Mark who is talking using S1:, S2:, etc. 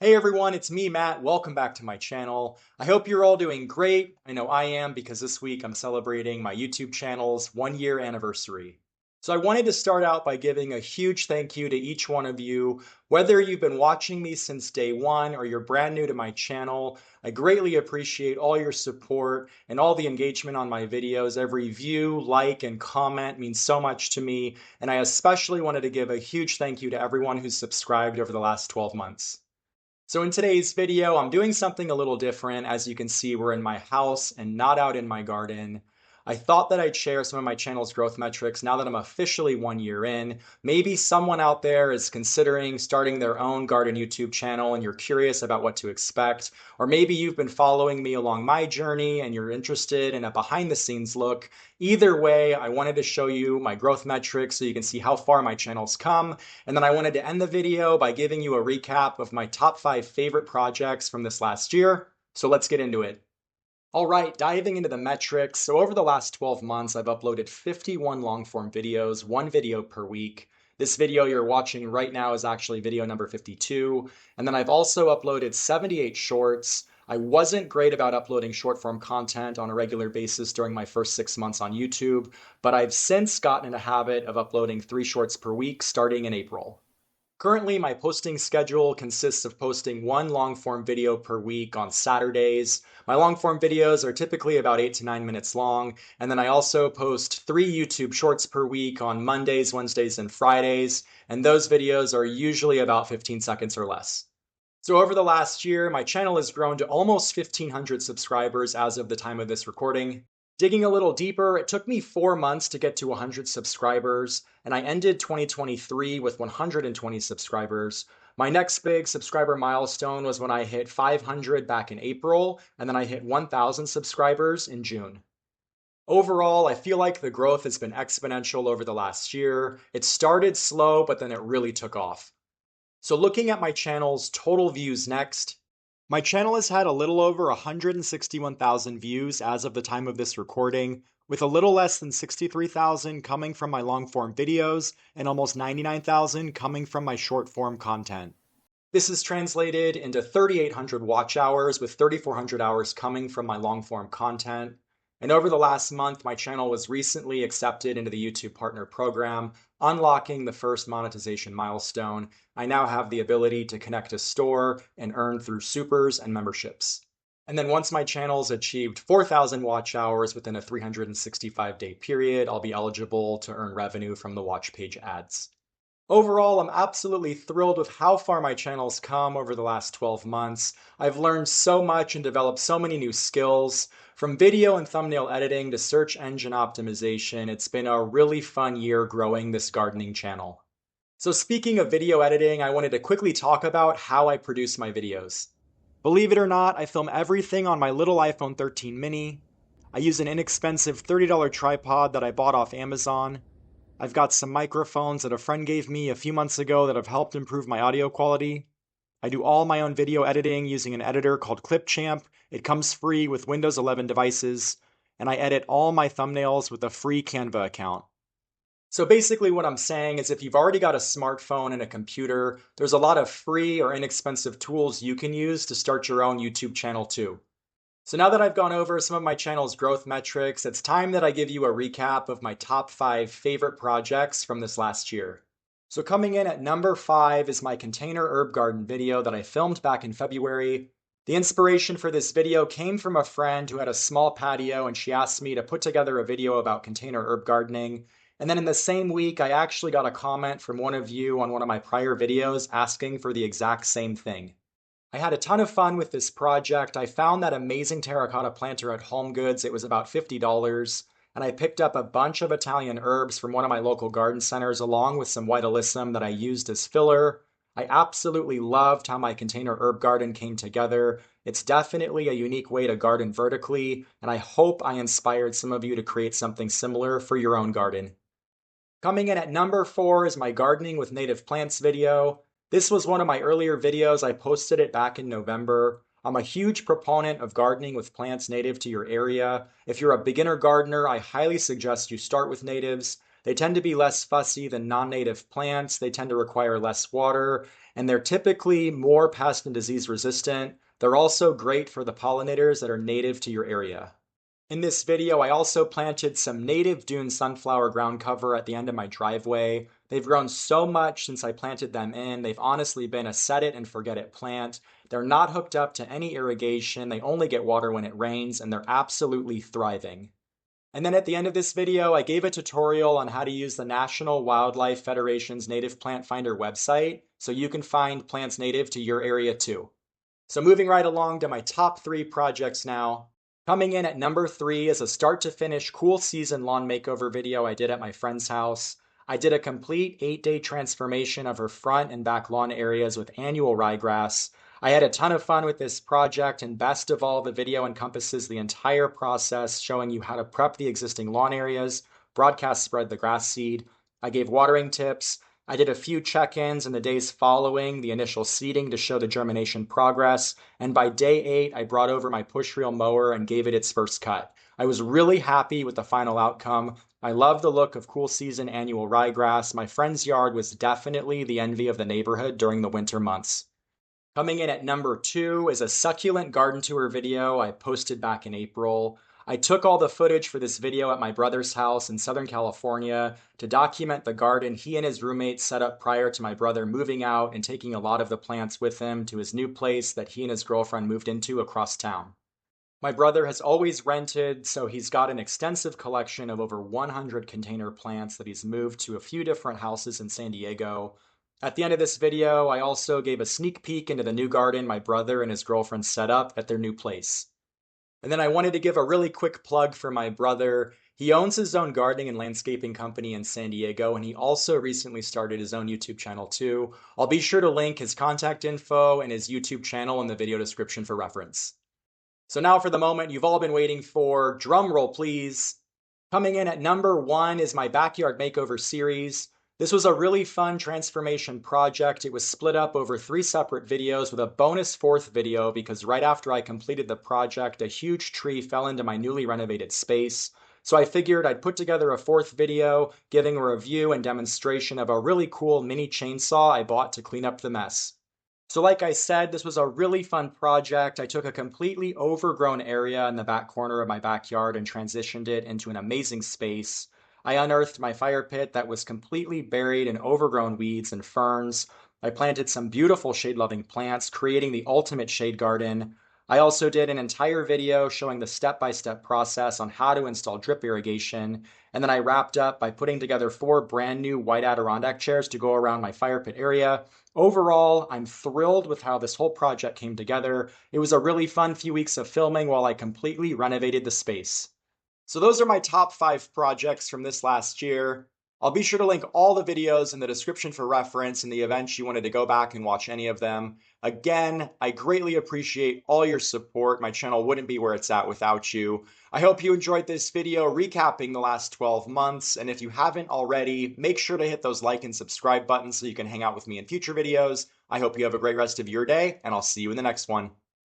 S1: Hey everyone, it's me, Matt. Welcome back to my channel. I hope you're all doing great. I know I am because this week I'm celebrating my YouTube channel's 1 year anniversary. So I wanted to start out by giving a huge thank you to each one of you. Whether you've been watching me since day one or you're brand new to my channel, I greatly appreciate all your support and all the engagement on my videos. Every view, like, and comment means so much to me, and I especially wanted to give a huge thank you to everyone who's subscribed over the last 12 months. So in today's video, I'm doing something a little different. As you can see, we're in my house and not out in my garden. I thought that I'd share some of my channel's growth metrics now that I'm officially 1 year in. Maybe someone out there is considering starting their own garden YouTube channel and you're curious about what to expect. Or maybe you've been following me along my journey and you're interested in a behind the scenes look. Either way, I wanted to show you my growth metrics so you can see how far my channel's come. And then I wanted to end the video by giving you a recap of my top 5 favorite projects from this last year. So let's get into it. All right, diving into the metrics. So over the last 12 months, I've uploaded 51 long form videos, one video per week. This video you're watching right now is actually video number 52. And then I've also uploaded 78 shorts. I wasn't great about uploading short form content on a regular basis during my first 6 months on YouTube, but I've since gotten in a habit of uploading 3 shorts per week starting in April. Currently, my posting schedule consists of posting one long form video per week on Saturdays. My long form videos are typically about 8 to 9 minutes long, and then I also post 3 YouTube shorts per week on Mondays, Wednesdays, and Fridays, and those videos are usually about 15 seconds or less. So over the last year, my channel has grown to almost 1,500 subscribers as of the time of this recording. Digging a little deeper, it took me 4 months to get to 100 subscribers, and I ended 2023 with 120 subscribers. My next big subscriber milestone was when I hit 500 back in April, and then I hit 1,000 subscribers in June. Overall, I feel like the growth has been exponential over the last year. It started slow, but then it really took off. So looking at my channel's total views next, my channel has had a little over 161,000 views as of the time of this recording, with a little less than 63,000 coming from my long form videos and almost 99,000 coming from my short form content. This is translated into 3,800 watch hours, with 3,400 hours coming from my long form content. And over the last month, my channel was recently accepted into the YouTube Partner Program, unlocking the first monetization milestone. I now have the ability to connect a store and earn through supers and memberships. And then once my channel's achieved 4,000 watch hours within a 365-day period, I'll be eligible to earn revenue from the watch page ads. Overall, I'm absolutely thrilled with how far my channel's come over the last 12 months. I've learned so much and developed so many new skills. From video and thumbnail editing to search engine optimization, it's been a really fun year growing this gardening channel. So speaking of video editing, I wanted to quickly talk about how I produce my videos. Believe it or not, I film everything on my little iPhone 13 mini. I use an inexpensive $30 tripod that I bought off Amazon. I've got some microphones that a friend gave me a few months ago that have helped improve my audio quality. I do all my own video editing using an editor called Clipchamp. It comes free with Windows 11 devices, and I edit all my thumbnails with a free Canva account. So basically what I'm saying is if you've already got a smartphone and a computer, there's a lot of free or inexpensive tools you can use to start your own YouTube channel too. So now that I've gone over some of my channel's growth metrics, it's time that I give you a recap of my top 5 favorite projects from this last year. So coming in at number 5 is my container herb garden video that I filmed back in February. The inspiration for this video came from a friend who had a small patio, and she asked me to put together a video about container herb gardening. And then in the same week, I actually got a comment from one of you on one of my prior videos asking for the exact same thing. I had a ton of fun with this project. I found that amazing terracotta planter at HomeGoods. It was about $50, and I picked up a bunch of Italian herbs from one of my local garden centers along with some white alyssum that I used as filler. I absolutely loved how my container herb garden came together. It's definitely a unique way to garden vertically, and I hope I inspired some of you to create something similar for your own garden. Coming in at number 4 is my gardening with native plants video. This was one of my earlier videos. I posted it back in November. I'm a huge proponent of gardening with plants native to your area. If you're a beginner gardener, I highly suggest you start with natives. They tend to be less fussy than non-native plants. They tend to require less water, and they're typically more pest and disease resistant. They're also great for the pollinators that are native to your area. In this video, I also planted some native dune sunflower ground cover at the end of my driveway. They've grown so much since I planted them in. They've honestly been a set it and forget it plant. They're not hooked up to any irrigation. They only get water when it rains, and they're absolutely thriving. And then at the end of this video, I gave a tutorial on how to use the National Wildlife Federation's Native Plant Finder website so you can find plants native to your area too. So moving right along to my top 3 projects now. Coming in at number 3 is a start to finish cool season lawn makeover video I did at my friend's house. I did a complete 8-day transformation of her front and back lawn areas with annual ryegrass. I had a ton of fun with this project, and best of all, the video encompasses the entire process, showing you how to prep the existing lawn areas, broadcast spread the grass seed. I gave watering tips. I did a few check-ins in the days following the initial seeding to show the germination progress, and by day 8, I brought over my push reel mower and gave it its first cut. I was really happy with the final outcome. I love the look of cool season annual ryegrass. My friend's yard was definitely the envy of the neighborhood during the winter months. Coming in at number 2 is a succulent garden tour video I posted back in April. I took all the footage for this video at my brother's house in Southern California to document the garden he and his roommates set up prior to my brother moving out and taking a lot of the plants with him to his new place that he and his girlfriend moved into across town. My brother has always rented, so he's got an extensive collection of over 100 container plants that he's moved to a few different houses in San Diego. At the end of this video, I also gave a sneak peek into the new garden my brother and his girlfriend set up at their new place. And then I wanted to give a really quick plug for my brother. He owns his own gardening and landscaping company in San Diego, and he also recently started his own YouTube channel too. I'll be sure to link his contact info and his YouTube channel in the video description for reference. So now for the moment you've all been waiting for, drum roll please. Coming in at number 1 is my backyard makeover series. This was a really fun transformation project. It was split up over 3 separate videos with a bonus 4th video because right after I completed the project, a huge tree fell into my newly renovated space. So I figured I'd put together a 4th video giving a review and demonstration of a really cool mini chainsaw I bought to clean up the mess. So like I said, this was a really fun project. I took a completely overgrown area in the back corner of my backyard and transitioned it into an amazing space. I unearthed my fire pit that was completely buried in overgrown weeds and ferns. I planted some beautiful shade-loving plants, creating the ultimate shade garden. I also did an entire video showing the step-by-step process on how to install drip irrigation, and then I wrapped up by putting together 4 brand new white Adirondack chairs to go around my fire pit area. Overall, I'm thrilled with how this whole project came together. It was a really fun few weeks of filming while I completely renovated the space. So those are my top 5 projects from this last year. I'll be sure to link all the videos in the description for reference in the event you wanted to go back and watch any of them. Again, I greatly appreciate all your support. My channel wouldn't be where it's at without you. I hope you enjoyed this video recapping the last 12 months, and if you haven't already, make sure to hit those like and subscribe buttons so you can hang out with me in future videos. I hope you have a great rest of your day, and I'll see you in the next one.